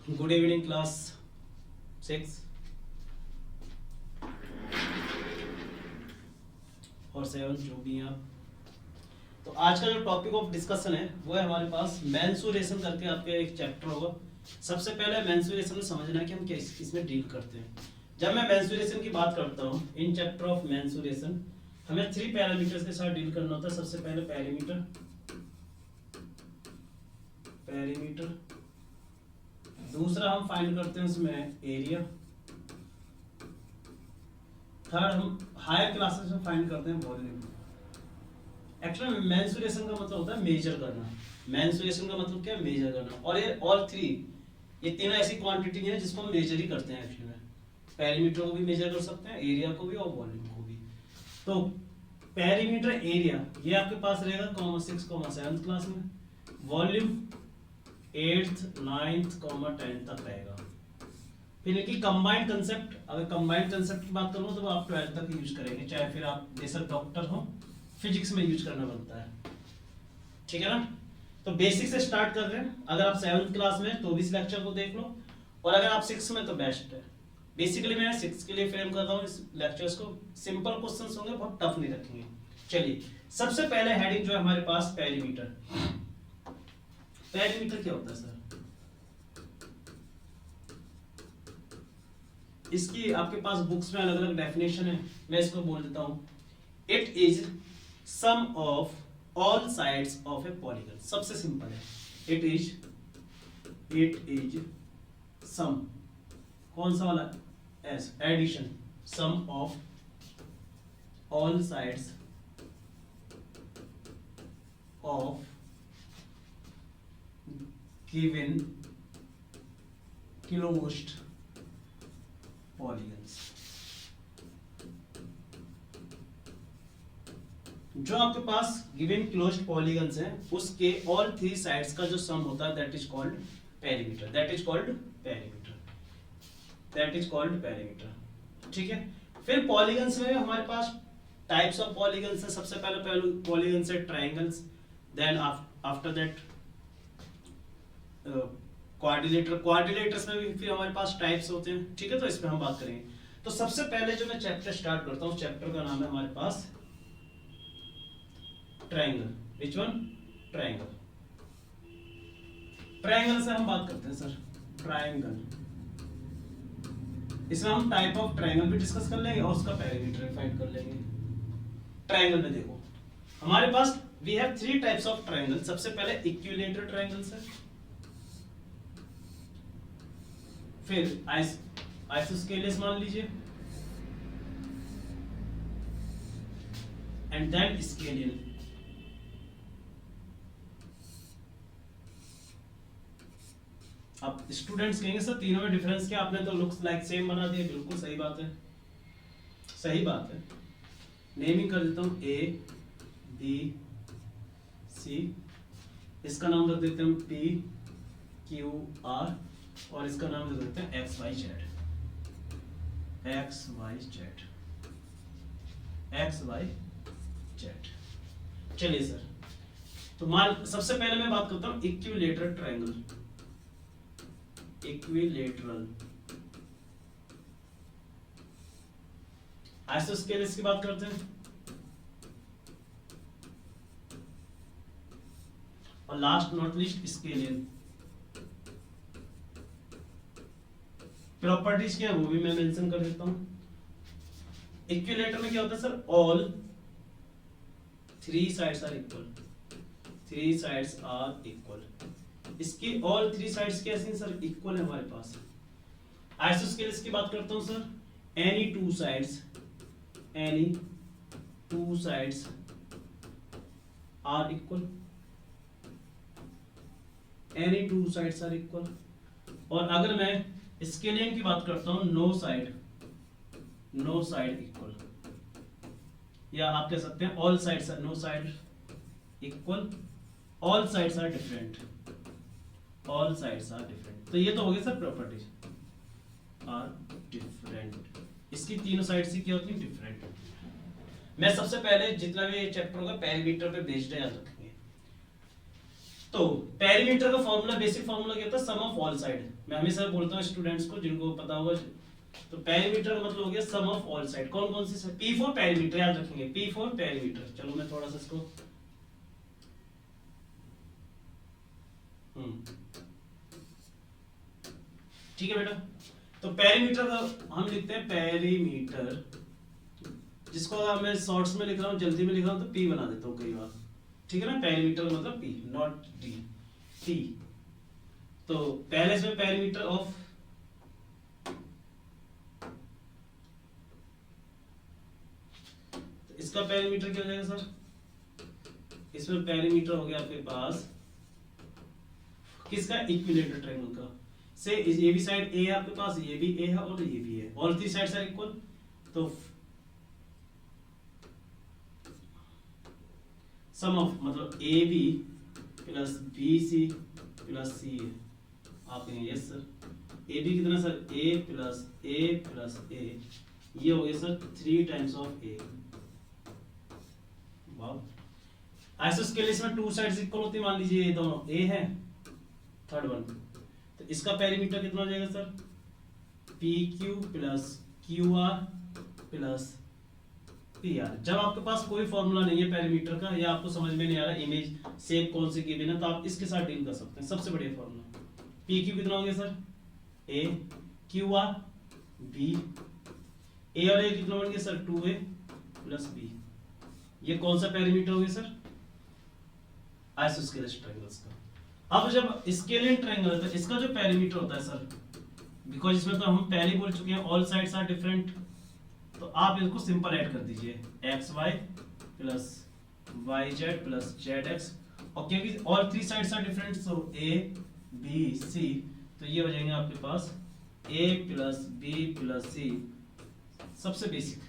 Good evening class 6 और 7 जो भी हैं आप। तो आज का जो टॉपिक ऑफ डिस्कशन है वो है हमारे पास मेंसुरेशन करके आपके एक चैप्टर होगा। सबसे पहले मेंसुरेशन में समझना है कि हम क्या इसमें डील करते हैं। जब मैं मेंसुरेशन की बात करता हूँ इन चैप्टर ऑफ मेंसुरेशन हमें 3 पैरामीटर्स के साथ डील करना होता है। सबसे पहले पैरामीटर दूसरा हम फाइंड करते हैं उसमें एरिया। थर्ड हम हायर क्लासेस में फाइंड करते हैं वॉल्यूम। एक्चुअली मेंसुरेशन का मतलब होता है मेजर करना। मेंसुरेशन का मतलब क्या है? मेजर करना। और ये ऑल थ्री ये तीनों ऐसी क्वांटिटी है जिसको हम मेजर ही करते हैं एक्चुअली में। पेरीमीटर को भी मेजर कर सकते हैं, एरिया को भी और वॉल्यूम को भी। तो पेरीमीटर एरिया ये आपके पास रहेगा 6, 7 क्लास में। वॉल्यूम 8th 9th 10th तक रहेगा। फिर इनकी कंबाइंड कंसेप्ट, अगर कंबाइंड कंसेप्ट की बात करूँ तो आप 12th तक यूज करेंगे, चाहे फिर आप बेशक डॉक्टर हो, फिजिक्स में यूज करना बनता है। ठीक है ना? तो बेसिक से स्टार्ट कर रहे हैं। अगर आप 7th क्लास में तो भी इस लेक्चर को देख लो, और अगर आप 6 में तो बेस्ट है। बेसिकली मैं 6 के लिए फ्रेम कर रहा हूँ इस लेक्चर्स को। सिंपल क्वेश्चंस होंगे, बहुत टफ नहीं रखेंगे। चलिए, सबसे पहले हेडिंग जो है हमारे पास पेरीमीटर। पेरीमीटर क्या होता है सर? इसकी आपके पास बुक्स में अलग अलग डेफिनेशन है, मैं इसको बोल देता हूं। It is sum of all sides of a polygon. सबसे सिंपल है। इट इज सम, कौन सा वाला? Yes, addition. Sum of all sides of given closed polygons. जो आपके पास गिवन क्लोज्ड पॉलीगन्स हैं उसके ऑल 3 साइड्स का जो सम होता है दैट इज कॉल्ड पेरीमीटर। ठीक है? फिर पॉलीगन्स में हमारे पास टाइप्स ऑफ पॉलीगन्स है। सबसे पहले पॉलीगन्स है triangles, then after that quadrilaterals में भी फिर हमारे पास टाइप्स होते हैं। ठीक है? तो इस पे हम बात करेंगे। तो सबसे पहले जो मैं चैप्टर स्टार्ट करता हूँ, चैप्टर का नाम है हमारे पास triangle. Which one? Triangle. Triangle से हम बात करते हैं सर। ट्रायंगल, इसमें हम टाइप ऑफ ट्रायंगल भी डिस्कस कर लेंगे और उसका पेरीमीटर फाइंड कर लेंगे। ट्रायंगल में देखो हमारे पास we have 3 types of triangle. सबसे पहले इक्विलेटरल ट्रायंगल्स है, फिर आइसोस्केलेस मान लीजिए, एंड देन स्केलियन। अब स्टूडेंट्स कहेंगे सर तीनों में डिफरेंस क्या? आपने तो लुक्स लाइक सेम बना दिया। बिल्कुल सही बात है, सही बात है। नेमिंग कर देता हूं ए बी सी, इसका नाम रख देते हैं पी क्यू आर, और इसका नाम रख देते हैं एक्स वाई जेड। चलिए सर, तो मान सबसे पहले मैं बात करता हूं इक्विलेटरल ट्रायंगल। आइसोस्केलेस की बात करते हैं, और last not least scalene. Properties क्या है वो भी मैं मेंशन कर देता हूं। इक्विलेटर में क्या होता है sir? All 3 sides are equal. इसकी ऑल 3 साइड्स कैसे हैं सर? इक्वल है हमारे पास। आइसोस्केलेस की बात करता हूं sir, any two sides are equal. और अगर मैं स्केलियन की बात करता हूं, नो साइड इक्वल, या आप कह सकते हैं all sides no side equal, all sides are different. तो ये तो हो गया सर प्रॉपर्टीज आर डिफरेंट। इसकी तीनों साइड्स की क्या होती है? डिफरेंट। मैं सबसे पहले जितना भी चैप्टर होगा पेरीमीटर पे बेस्ड है, याद रखेंगे। तो पेरीमीटर का फॉर्मूला, बेसिक फॉर्मूला क्या होता है, सम ऑफ ऑल साइड। मैं हमेशा बोलता हूँ स्टूडेंट्स को जिनको पता होगा, तो पेरीमीटर का मतलब हो गया सम ऑफ ऑल साइड। कौन कौन सी, पी फॉर पेरीमीटर याद रखेंगे, पी फॉर पेरीमीटर। चलो मैं थोड़ा सा इसको ठीक है बेटा। तो पेरीमीटर का हम लिखते हैं पेरीमीटर, जिसको अगर मैं शॉर्ट्स में लिख रहा हूँ, जल्दी में लिख रहा हूँ, तो पी बना देता हूँ कई बार, ठीक है ना। पेरीमीटर मतलब पी, नॉट डी, पी। तो पहले इसमें पेरीमीटर ऑफ, तो इसका पेरीमीटर क्या हो जाएगा सर, इसमें पेरीमीटर हो गया आपके पास किसका, इक्विलेटरल ट्रायंगल का। से ये भी साइड ए है आपके पास, ये भी ए है और ये भी है, all three sides are equal. तो सम ऑफ मतलब A B plus B C plus C A, आप कहेंगे यस सर। ए बी कितना सर, ए प्लस ए, ये हो गया सर 3 टाइम्स ऑफ ए। वाह। आइसोस्केलेस में टू साइड्स इक्वल होती है, मान लीजिए ये दोनों ए है, थर्ड वन, तो इसका पेरीमीटर कितना हो जाएगा sir, P Q plus Q R plus P R. जब आपके पास कोई फॉर्मूला नहीं है पेरीमीटर का, या आपको समझ में नहीं आ रहा इमेज शेप कौन सी गिवन है, तो आप इसके साथ डील कर सकते हैं। सबसे बढ़िया फॉर्मूला, पी क्यू कितना हो गया सर, ए, क्यू आर बी, ए और ए कितना बन गया सर, 2a प्लस बी। ये कौन सा पेरीमीटर हो गया सर, आइसोस्केलेस ट्रायंगल्स का। अब जब स्केलिन ट्रायंगल है तो इसका जो पेरीमीटर होता है सर, बिकॉज इसमें तो हम पहले बोल चुके हैं ऑल साइड्स आर डिफरेंट, तो आप इसको सिंपल ऐड कर दीजिए, X Y plus Y Z plus Z X, और क्योंकि all three sides are different, so A B C, तो ये हो जाएंगे आपके पास A plus B plus C, सबसे बेसिक।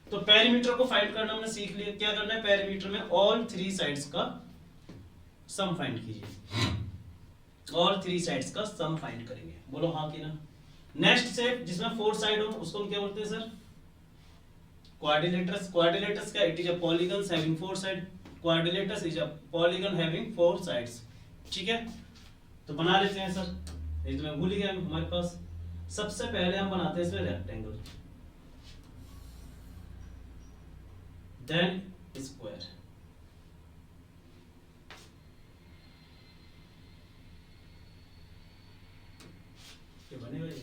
तो पेरीमीटर को फाइंड करना हमने सीख लिया, क्या करना है, पेरीमीटर में ऑल थ्री साइड्स का सम फाइंड कीजिए, ऑल थ्री साइड्स का सम फाइंड करेंगे, बोलो हाँ कि ना। नेक्स्ट से जिसमें फोर साइड हो उसको हम क्या बोलते हैं सर, क्वाड्रिलेटरस। क्वाड्रिलेटरस क्या, it is a polygon having four side, quadrilaterals is a polygon having four sides, ठीक है। तो बना लेते हैं सर, ये तो मैं भूल ही गया, हमारे पास सबसे पहले हम बनाते हैं इसमें रेक्टेंगल, देन स्क्वायर। ये बनेगा ये,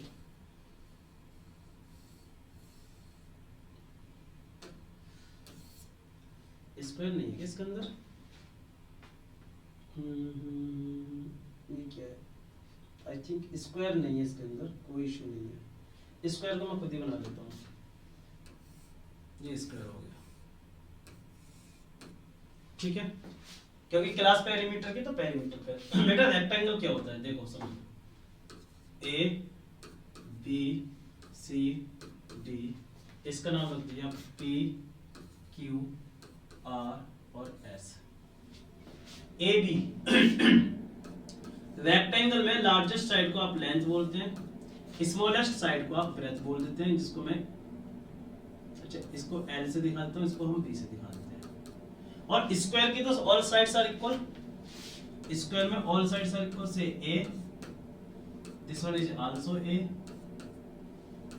स्क्वायर नहीं है इसके अंदर, ये क्या है, आई थिंक स्क्वायर नहीं है इसके अंदर, कोई इशू नहीं है। स्क्वायर को मैं खुद ही बना लेता हूँ, ये स्क्वायर हो गया, ठीक है। क्योंकि क्लास पेरीमीटर की, तो पेरीमीटर पे बेटा रेक्टेंगल क्या होता है, देखो समझो, ए बी सी डी, इसका नाम रख दिया पी क्यू आर और एस। ए बी रेक्टेंगल में लार्जेस्ट साइड को आप लेंथ बोलते हैं, स्मॉलेस्ट साइड को आप ब्रेथ बोल देते हैं, जिसको मैं, अच्छा इसको एल से दिखा देता हूँ, इसको हम बी से दिखा देते हैं। और स्क्वायर की तो all sides are equal, square में all sides are equal, so a, this one is also a,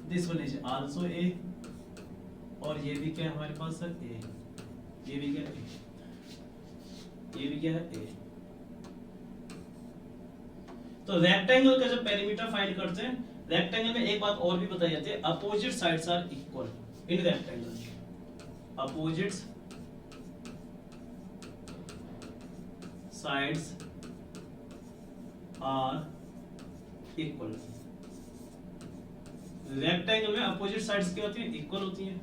this one is also a, और ये भी क्या है हमारे पास सर, ए, ये भी क्या है, ये भी क्या है, ए। तो रेक्टेंगल का जब पेरीमीटर फाइंड करते हैं, रेक्टेंगल में एक बात और भी बताई जाती है, opposite sides are equal in rectangle, opposite sides are equal. Rectangle में अपोजिट साइड्स क्या होती हैं, इक्वल होती हैं,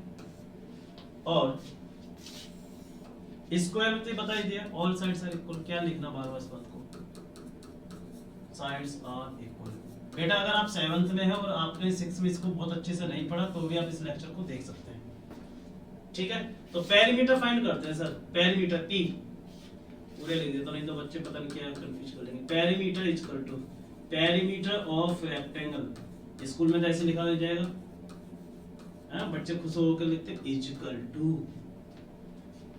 और स्क्वायर में तो बता ही दिया, ऑल साइड्स आर इक्वल, क्या लिखना बार बार इस बात को, साइड्स आर इक्वल। बेटा अगर आप 7th में है और आपने 6th में इसको बहुत अच्छे से नहीं पढ़ा, तो भी आप इस लेक्चर को देख सकते हैं, ठीक है। तो पेरीमीटर फाइंड करते हैं सर, पेरीमीटर पी पूरे लिख देता हूं, नहीं तो बच्चे पता नहीं क्या कंफ्यूज कर लेंगे। Perimeter is equal to perimeter of rectangle, school में तो ऐसे लिखा जाएगा, हाँ बच्चे खुश होकर लिखते हैं, is equal to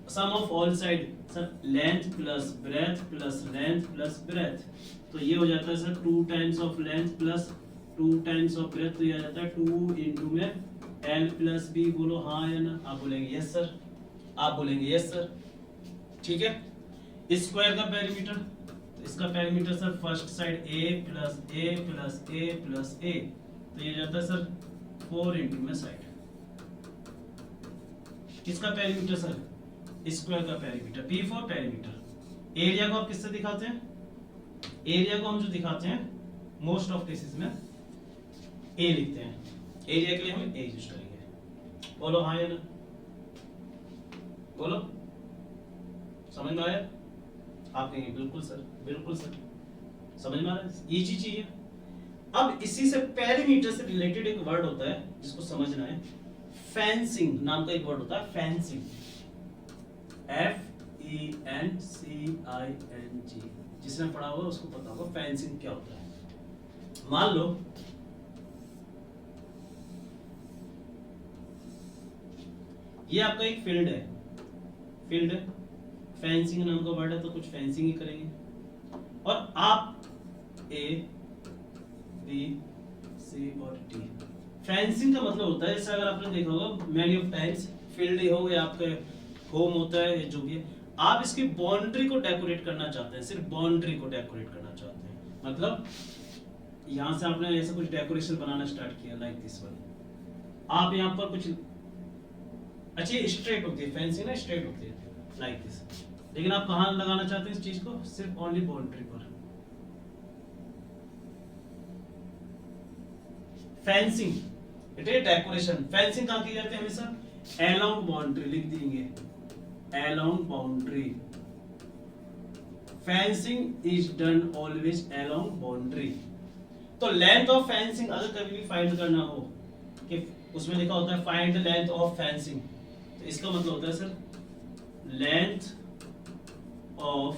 sum of all side sir length plus length breadth, तो ये हो जाता है sir 2 times of length plus 2 times of breadth, तो ये आ जाता है 2 इंटू में एल प्लस बी। बोलो हाँ या ना, आप बोलेंगे यस सर, आप बोलेंगे यस सर, ठीक है। स्क्वायर का पेरीमीटर, तो इसका पेरीमीटर सर फर्स्ट साइड ए प्लस ए प्लस ए प्लस ए, तो ये जाता है सर 4 इंटू में साइड। किसका पेरीमीटर सर? स्क्वायर का perimeter, P for perimeter. Area को आप किससे दिखाते हैं? एरिया को हम जो दिखाते हैं मोस्ट ऑफ केसेस में ए लिखते हैं, एरिया के लिए हम ए यूज करेंगे। बोलो हाँ या ना, बोलो, समझ में आया? आप कहेंगे बिल्कुल सर, बिल्कुल सर, समझ में आ रहा है, इजी चीज है। अब इसी से पेरीमीटर से रिलेटेड एक वर्ड होता है जिसको समझना है, फेंसिंग नाम का एक वर्ड होता है, फेंसिंग, FENCING। जिसने पढ़ा होगा उसको पता होगा फेंसिंग क्या होता है। मान लो ये आपका एक फील्ड है, फील्ड है, फेंसिंग नाम का वर्ड है तो कुछ फेंसिंग ही करेंगे। और आप ए बी सी और डी, फेंसिंग का मतलब होता है, जैसे अगर आपने देखा होगा मैनी ऑफ टाइम्स फील्ड हो या आपका होम होता है, जो भी है, आप इसकी बाउंड्री को डेकोरेट करना चाहते हैं, सिर्फ बाउंड्री को डेकोरेट करना चाहते हैं, मतलब यहां से आपने ऐसा कुछ डेकोरेशन बनाना स्टार्ट किया लाइक दिस वन, आप यहां पर कुछ अच्छी स्ट्रेट होती है, फेंसिंग ना स्ट्रेट होती है लाइक दिस, लेकिन आप कहां लगाना चाहते हैं इस चीज को? सिर्फ ओनली बाउंड्री पर। Fencing it is decoration, fencing कहां की जाती है? हमेशा अलोंग बाउंड्री, लिख देंगे along boundary. Fencing is done always along boundary. तो लेंथ ऑफ फेंसिंग अगर कभी भी फाइंड करना हो, कि उसमें लिखा होता है फाइंड लेंथ ऑफ फेंसिंग, तो इसका मतलब होता है सर लेंथ ऑफ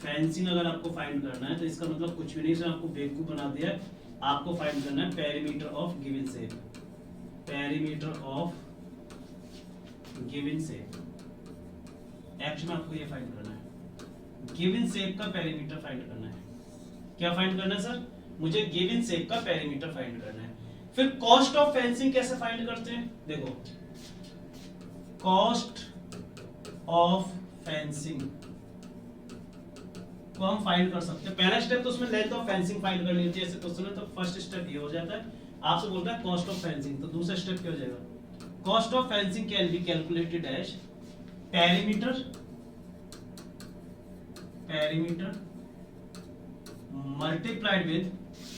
फेंसिंग अगर आपको फाइंड करना है तो इसका मतलब कुछ भी नहीं, सर आपको बेवकूफ बना दिया है। आपको फाइंड करना है perimeter of given shape, perimeter of given shape. Actually आपको ये फाइंड करना है, गिवन शेप का पेरीमीटर फाइंड करना है। क्या फाइंड करना है सर? मुझे गिवन शेप का पेरीमीटर फाइंड करना है। फिर कॉस्ट ऑफ फेंसिंग कैसे फाइंड करते हैं? देखो, कॉस्ट ऑफ फेंसिंग को हम फाइंड कर सकते हैं। पहला स्टेप तो उसमें लेंथ ऑफ फेंसिंग फाइंड करनी होती है, ऐसे क्वेश्चन है तो फर्स्ट स्टेप ये हो जाता है। आपसे बोलता है कॉस्ट ऑफ फेंसिंग, तो दूसरा स्टेप क्या हो जाएगा? Cost of fencing can be calculated as perimeter, perimeter multiplied with,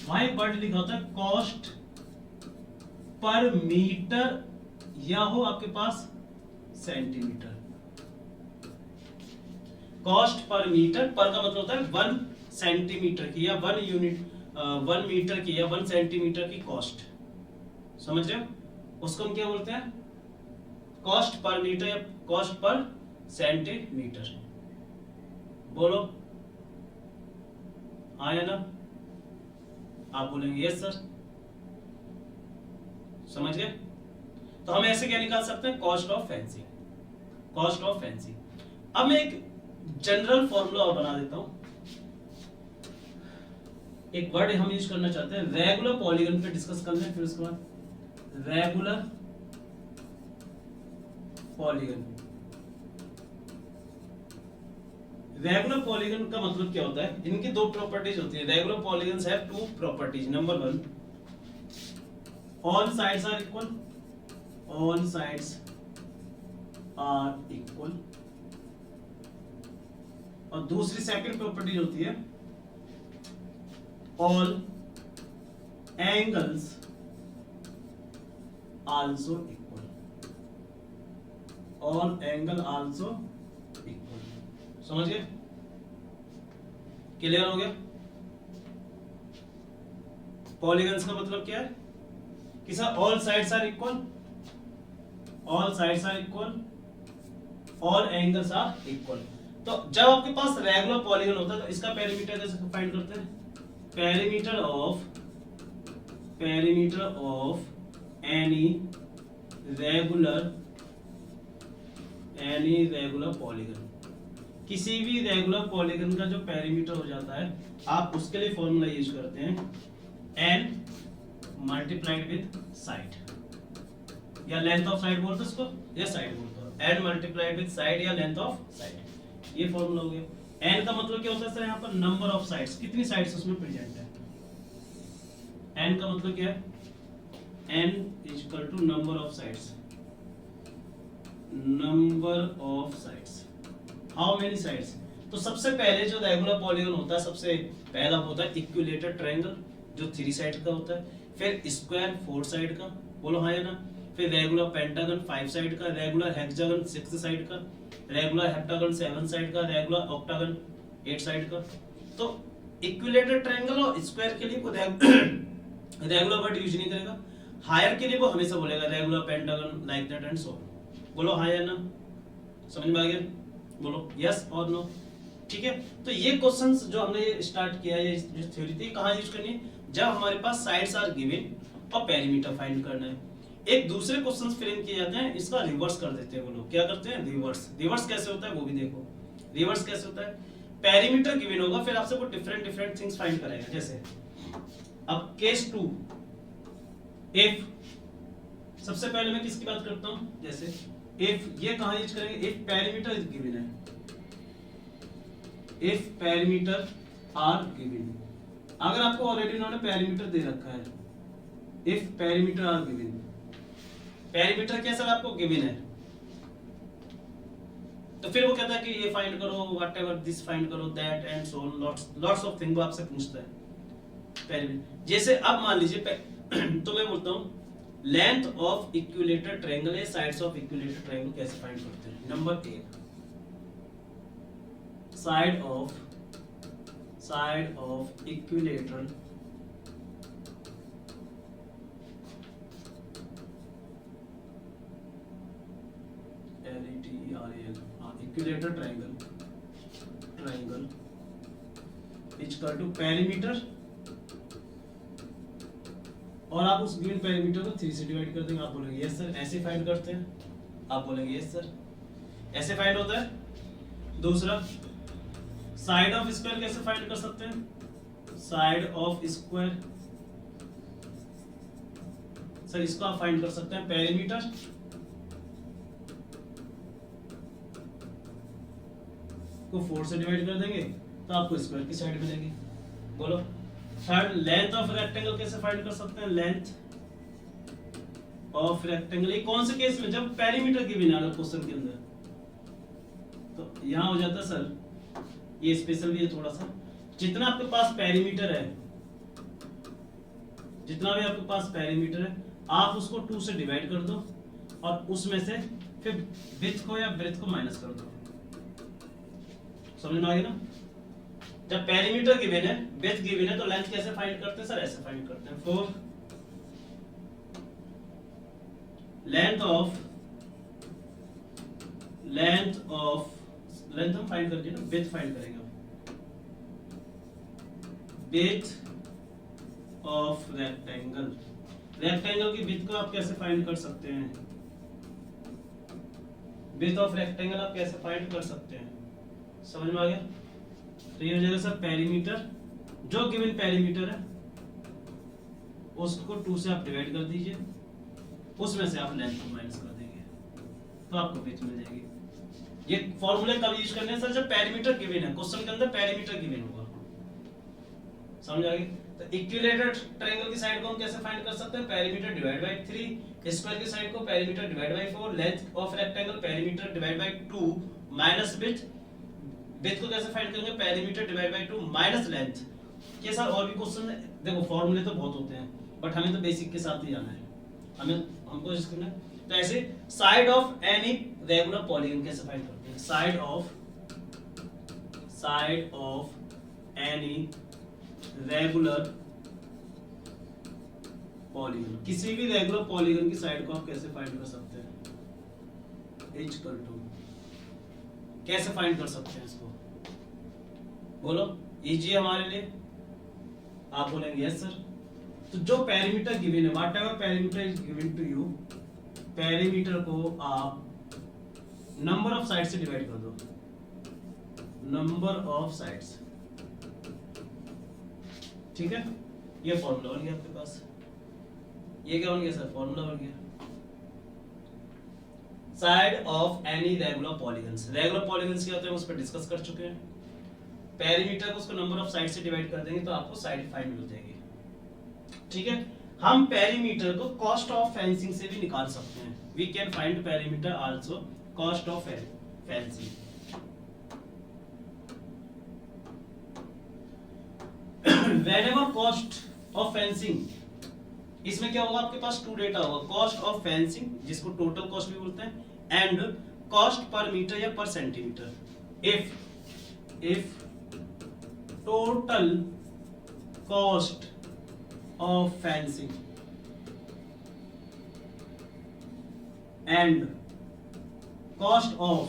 वहां एक वर्ड लिखा होता है कॉस्ट पर मीटर, या हो आपके पास सेंटीमीटर। कॉस्ट पर मीटर, पर का मतलब होता है 1 सेंटीमीटर की या 1 यूनिट, 1 मीटर की या 1 सेंटीमीटर की कॉस्ट, समझ रहे हो? उसको हम क्या बोलते हैं? कॉस्ट पर मीटर या कॉस्ट पर सेंटीमीटर। बोलो हाँ या ना, आप बोलेंगे यस सर, समझ गए? तो हम ऐसे क्या निकाल सकते हैं? Cost of fencing, cost of fencing. अब मैं एक जनरल फॉर्मूला और बना देता हूं, एक वर्ड हम यूज करना चाहते हैं, रेगुलर पॉलीगन पे डिस्कस कर लें, फिर उसके बाद रेगुलर पॉलीगन। रेगुलर पॉलीगन का मतलब क्या होता है? इनकी दो प्रॉपर्टीज होती है। Regular polygons have two properties. Number 1, all sides are equal, all sides are equal. और दूसरी सेकंड प्रॉपर्टी होती है all angles also equal, all angle also equal. समझ गए? क्लियर हो गया? पॉलीगन्स का मतलब क्या है कि sir all sides are equal, all sides are equal, all angles are equal. तो जब आपके पास रेगुलर पॉलीगन होता है तो इसका पेरीमीटर कैसे फाइंड करते हैं? Perimeter of any regular any regular polygon, किसी भी रेगुलर पॉलीगन का जो पेरीमीटर हो जाता है आप उसके लिए फॉर्मूला यूज करते हैं एन मल्टीप्लाइड विद साइड या लेंथ ऑफ साइड बोलते उसको या साइड बोलते हो, एन मल्टीप्लाइड विद साइड या लेंथ ऑफ साइड, ये फॉर्मूला हो गया। एन का मतलब क्या होता है सर, यहाँ पर नंबर ऑफ साइड्स, कितनी साइड्स उसमें प्रेजेंट है। एन का मतलब क्या है, N is equal to number of sides, number of sides, how many sides. तो सबसे पहले जो रेगुलर पॉलीगन होता है सबसे पहला होता है इक्विलेटरल ट्रायंगल जो 3 साइड का होता है, फिर स्क्वायर 4 साइड का, बोलो हाँ या ना, फिर रेगुलर पेंटागन 5 साइड का, रेगुलर हेक्सागन 6 साइड का, रेगुलर हेप्टागन 7 साइड का, रेगुलर ऑक्टागन 8 साइड का। तो इक्विलेटरल ट्रायंगल और स्क्वायर के लिए वो रेगुलर वर्ड यूज नहीं करेगा, हायर के लिए वो हमेशा बोलेगा regular pentagon like that and so. बोलो हाँ या ना, समझ में आ गया, बोलो यस और नो, ठीक है। तो ये क्वेश्चंस जो हमने स्टार्ट किया है, ये थ्योरी थी कहाँ यूज करनी है, जब हमारे पास साइड्स आर गिवन और पेरीमीटर फाइंड करना है। एक दूसरे क्वेश्चंस फ्रेम किए जाते हैं, इसका रिवर्स कर देते हैं वो लोग, क्या करते हैं रिवर्स। रिवर्स कैसे होता है वो भी देखो, रिवर्स कैसे होता है, पेरीमीटर गिवन होगा फिर आपसे वो डिफरेंट थिंग्स फाइंड करेगा। जैसे अब केस 2 इफ, सबसे पहले मैं किसकी बात करता हूं, जैसे इफ, ये कहां यूज करेंगे, इफ पेरीमीटर इज गिवन है, इफ पेरीमीटर आर गिवन, अगर आपको ऑलरेडी उन्होंने पेरीमीटर दे रखा है, if perimeter are given, perimeter क्या सर आपको गिवन है, तो फिर वो कहता है कि ये फाइंड करो, व्हाटएवर दिस फाइंड करो, that and so lots of thing वो आपसे पूछता है पेरीमीटर। जैसे अब मान लीजिए तो मैं बोलता हूं लेंथ ऑफ इक्विलेटरल ट्रायंगल है, साइड्स ऑफ इक्विलेटरल ट्रायंगल कैसे फाइंड करते हैं। Number 1 side of equilateral equilateral triangle is equal to perimeter, और आप उस गिवन पेरीमीटर को 3 से डिवाइड कर देंगे। आप बोलेंगे यस सर, ऐसे फाइंड करते हैं, आप बोलेंगे यस सर, ऐसे फाइंड होता है। दूसरा साइड ऑफ स्क्वायर कैसे फाइंड कर सकते हैं, साइड ऑफ स्क्वायर सर इसको आप फाइंड कर सकते हैं, पेरीमीटर को 4 से डिवाइड कर देंगे तो आपको स्क्वायर की साइड मिलेगी। बोलो थर्ड लेंथ ऑफ रेक्टेंगल कैसे फाइंड कर सकते हैं, लेंथ ऑफ रेक्टेंगल, ये कौन से केस में, जब पेरीमीटर गिवन है क्वेश्चन के अंदर, तो यहां हो जाता है सर, ये स्पेशल भी है थोड़ा सा, जितना आपके पास पेरीमीटर है, जितना भी आपके पास पेरीमीटर है आप उसको 2 से डिवाइड कर दो और उसमें से फिर विड्थ को या ब्रेड्थ को माइनस कर दो। समझ में आ गया ना, जब पेरीमीटर गिवन है, विड्थ गिवन है, तो लेंथ कैसे फाइंड करते हैं सर, ऐसे फाइंड करते हैं। फोर लेंथ हम फाइंड करके ना विड्थ फाइंड करेंगे, विड्थ ऑफ रेक्टेंगल, रेक्टेंगल की विड्थ को आप कैसे फाइंड कर सकते हैं, विड्थ ऑफ रेक्टेंगल आप कैसे फाइंड कर सकते हैं, समझ में आ गया। तो ये हो जाएगा सर पेरीमीटर, जो गिवन पेरीमीटर है उसको 2 से आप डिवाइड कर दीजिए, उसमें से आप लेंथ को माइनस कर देंगे तो आपको विड्थ मिल जाएगी। ये फॉर्मूले कब यूज करने हैं सर, जब पेरीमीटर गिवन है, क्वेश्चन के अंदर पेरीमीटर गिवन होगा, समझ आ गई। तो इक्विलेटरल ट्रायंगल की साइड को हम कैसे फाइंड कर सकते हैं, पेरीमीटर डिवाइड बाय 3, स्क्वायर की साइड को perimeter divide by 4, length of rectangle perimeter divide by 2 minus width, width को कैसे फाइंड करेंगे, perimeter divide by 2 minus length. ये सर और भी क्वेश्चन है, देखो फॉर्मूले तो बहुत होते हैं बट हमें तो बेसिक के साथ ही जाना है, हमको इस करना है। तो ऐसे side of any regular polygon कैसे फाइंड करते हैं, side of any regular polygon, किसी भी रेगुलर पॉलीगन की साइड को आप कैसे फाइंड कर सकते हैं, इक्वल टू, कैसे फाइंड कर सकते हैं इसको, बोलो इजी है हमारे लिए, आप बोलेंगे यस सर। तो जो पेरीमीटर गिवन है, whatever perimeter is given to you, perimeter को आप नंबर ऑफ साइड से डिवाइड कर दो, नंबर ऑफ साइड्स, ठीक है। ये फॉर्मूला बन गया आपके पास। ये क्या बन गया सर? फॉर्मूला बन गया। Side of any regular polygons, regular polygons क्या होते हैं उस पर डिस्कस कर चुके हैं। पेरीमीटर को उसको नंबर ऑफ साइड से डिवाइड कर देंगे तो आपको साइड फाइंड मिल जाएगी, ठीक है। हम पेरीमीटर को कॉस्ट ऑफ फेंसिंग से भी निकाल सकते हैं। We can find perimeter also cost of fencing. Whenever cost of fencing, इसमें क्या होगा आपके पास? टू डेटा होगा, कॉस्ट ऑफ फेंसिंग जिसको टोटल कॉस्ट भी बोलते हैं, एंड कॉस्ट पर मीटर या per centimetre. If total cost of fencing and cost of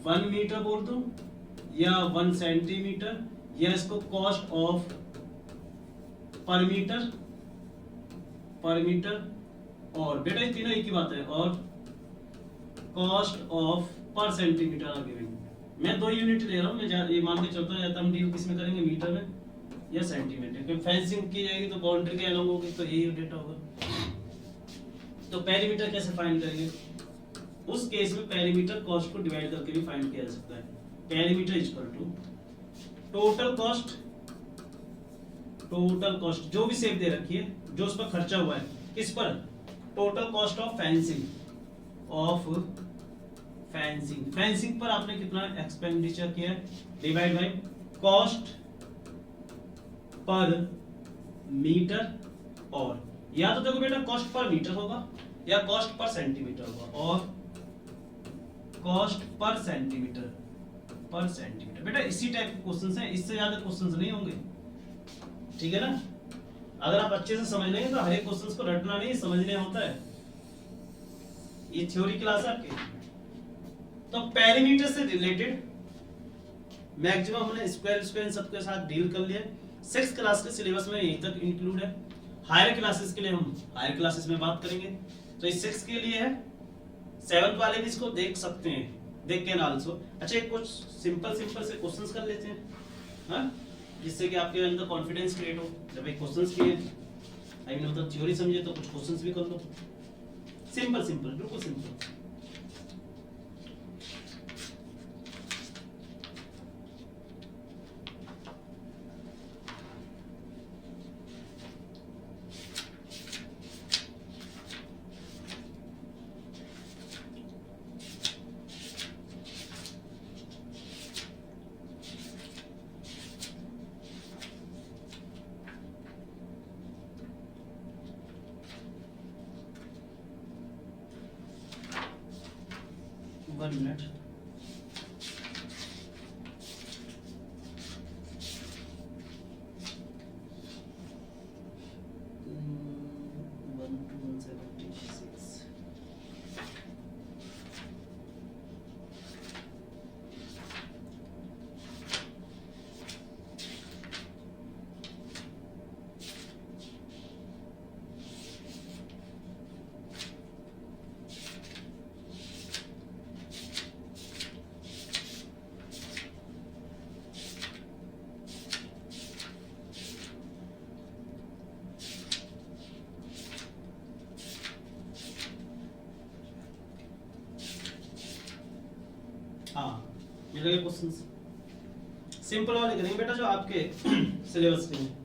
1 metre बोल दो या 1 सेंटीमीटर, या इसको कॉस्ट ऑफ पर मीटर और बेटा ये तीनों एक ही बात है, और कॉस्ट ऑफ पर सेंटीमीटर आर गिवन। मैं 2 यूनिट ले रहा हूँ, मैं ये मान के चलता रहता, हम डील किस में करेंगे? मीटर में या सेंटीमीटर। क्योंकि फेंसिंग की जाएगी तो बाउंड्री के अलग होगी, तो यही डेटा होगा। तो पेरीमीटर कैसे फाइंड करेंगे? उस केस में पेरीमीटर कॉस्ट को डिवाइड करके भी फाइंड किया जा सकता है। Perimeter equal to total cost जो भी शेप दे रखी है, जो उस पर खर्चा हुआ है, किस पर? टोटल कॉस्ट ऑफ फेंसिंग पर आपने कितना एक्सपेंडिचर किया है, divide by cost per metre, और या तो देखो बेटा कॉस्ट पर मीटर होगा या कॉस्ट पर सेंटीमीटर होगा, और कॉस्ट पर सेंटीमीटर बेटा इसी टाइप के क्वेश्चंस हैं, इससे ज्यादा क्वेश्चंस नहीं होंगे, ठीक है ना। अगर आप अच्छे से समझ लेंगे तो हर एक क्वेश्चंस को रटना नहीं, समझने होता है। ये थ्योरी क्लास है आपकी। तो पेरीमीटर से रिलेटेड मैक्सिमम हमने स्क्वायर सबके साथ डील कर लिया। 6th क्लास के सिलेबस में यहीं तक इंक्लूड है। हायर क्लासेस के लिए हम हायर क्लासेस में बात करेंगे। तो इस 6 के लिए है, 7th वाले भी इसको देख सकते हैं, देख कैन आल्सो। अच्छा कुछ सिंपल से क्वेश्चंस कर लेते हैं, हाँ, जिससे कि आपके अंदर कॉन्फिडेंस क्रिएट हो। जब एक क्वेश्चंस किए, आई मीन मतलब थ्योरी समझे, तो कुछ क्वेश्चंस भी कर लो। सिंपल बिल्कुल सिंपल। One minute. हाँ, ये लगे क्वेश्चंस सिंपल वाले करेंगे बेटा, जो आपके सिलेबस के हैं।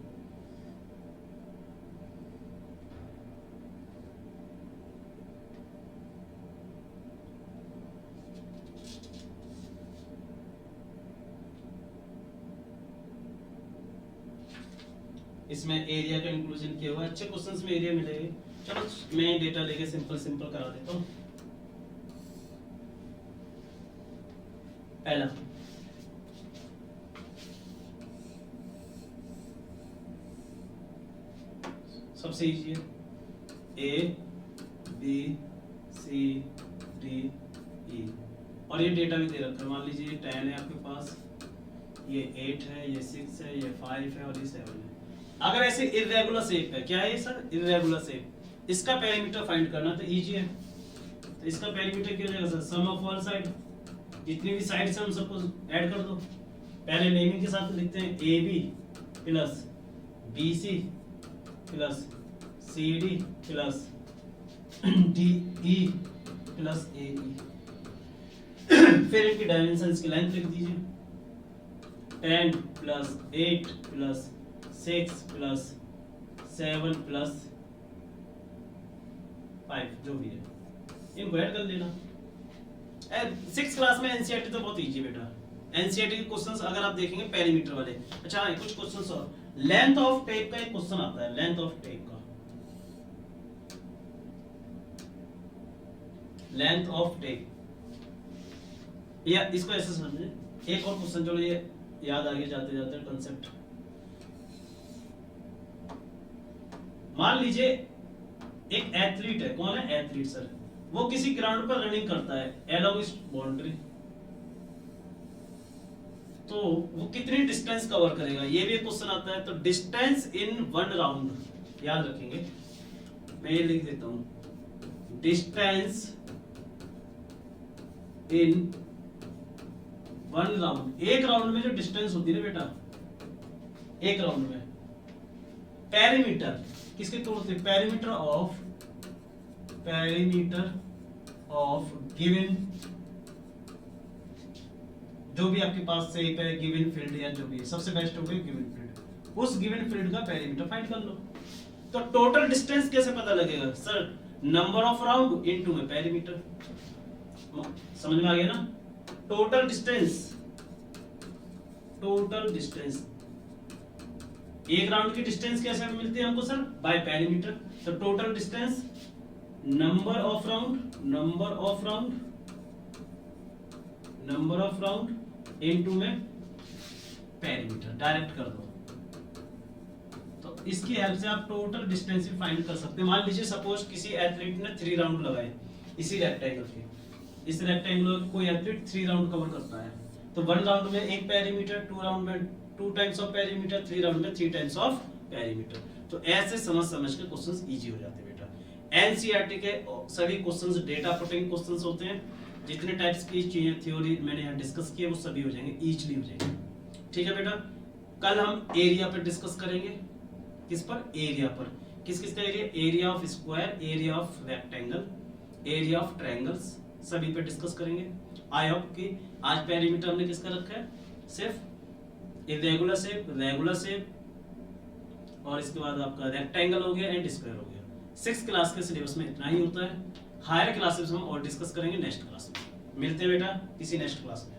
इसमें एरिया का इंक्लूजन किया हुआ है, अच्छे क्वेश्चंस में एरिया मिलेगा। चलो मैं डेटा लेके सिंपल करा देता हूँ। पहला सबसे इजी है, A B C D E, और ये डेटा भी दे रखा है। मान लीजिए 10 है आपके पास, ये 8 है, ये 6 है, ये 5 है और ये 7 है। अगर ऐसे इर्रेगुलर शेप है, क्या है सर? इर्रेगुलर शेप, इसका पेरीमीटर फाइंड करना तो इजी है। तो इसका पेरीमीटर क्या हो जाएगा sir, sum of all side, जितनी भी साइड्स हैं हम सबको ऐड कर दो। पहले नेमिंग के साथ लिखते हैं A B plus B C plus C D plus D E plus A E. फिर इनकी डायमेंशंस की लेंथ लिख दीजिए, 10 प्लस 8 प्लस 6 प्लस 7 प्लस 5 जो भी है, इनको ऐड कर लेना। 6 क्लास में एनसीईआरटी तो बहुत इजी बेटा। एनसीईआरटी के क्वेश्चंस अगर आप देखेंगे पेरीमीटर वाले। अच्छा हाँ, कुछ क्वेश्चंस और, लेंथ ऑफ टेप का एक क्वेश्चन आता है, लेंथ ऑफ टेप का, लेंथ ऑफ टेप, या इसको ऐसे समझे। एक और क्वेश्चन, चलो ये याद आगे जाते जाते कंसेप्ट। मान लीजिए एक एथलीट है, कौन है, एथलीट सर, वो किसी ग्राउंड पर रनिंग करता है अलोंग इस बाउंड्री, तो वो कितनी डिस्टेंस कवर करेगा, ये भी एक क्वेश्चन आता है। तो डिस्टेंस इन वन राउंड याद रखेंगे, मैं ये लिख देता हूं, डिस्टेंस इन वन राउंड। एक राउंड में जो डिस्टेंस होती है ना बेटा, एक राउंड में पेरीमीटर किसके तौर से, पेरीमीटर ऑफ गिवन, जो भी आपके पास से गिवन फील्ड या जो भी है, सबसे बेस्ट होगा गिवन फील्ड, उस गिवन फील्ड का पेरीमीटर फाइंड कर लो। तो टोटल डिस्टेंस कैसे पता लगेगा sir, number of round into में पेरीमीटर, समझ में आ गया ना। टोटल डिस्टेंस, एक राउंड की डिस्टेंस कैसे मिलती है हमको सर, बाय पेरीमीटर। तो total distance number of round into में पेरीमीटर, डायरेक्ट कर दो। तो इसकी हेल्प से आप टोटल डिस्टेंस भी फाइंड कर सकते हैं। मान लीजिए सपोज किसी एथलीट ने 3 राउंड लगाए इसी रेक्टेंगल के, इस रेक्टेंगुलर कोई एथलीट 3 राउंड कवर करता है, तो 1 राउंड में एक पेरीमीटर, 2 राउंड में 2 टाइम्स ऑफ पेरीमीटर, 3 राउंड में 3 टाइम्स ऑफ पेरीमीटर। तो ऐसे समझ के क्वेश्चंस इजी हो जाते हैं बेटा। एनसीईआरटी के सभी क्वेश्चंस डेटा पुटिंग क्वेश्चंस होते हैं, जितने टाइप्स की चीजें थ्योरी मैंने यहाँ डिस्कस किए वो सभी हो जाएंगे, इजीली हो जाएंगे। ठीक है बेटा, कल हम एरिया पर डिस्कस करेंगे। किस पर, एरिया पर। किस किस का area, area of square, area of rectangle, area of triangles, सभी पे डिस्कस करेंगे। आई होप कि आज पेरीमीटर हमने किसका रखा है, सिर्फ इरेगुलर शेप, रेगुलर शेप, और इसके बाद आपका रेक्टेंगल हो गया एंड स्क्वायर हो गया। 6th क्लास के सिलेबस में इतना ही होता है। हायर क्लासेस हम और डिस्कस करेंगे नेक्स्ट क्लास में। मिलते हैं बेटा किसी नेक्स्ट क्लास में।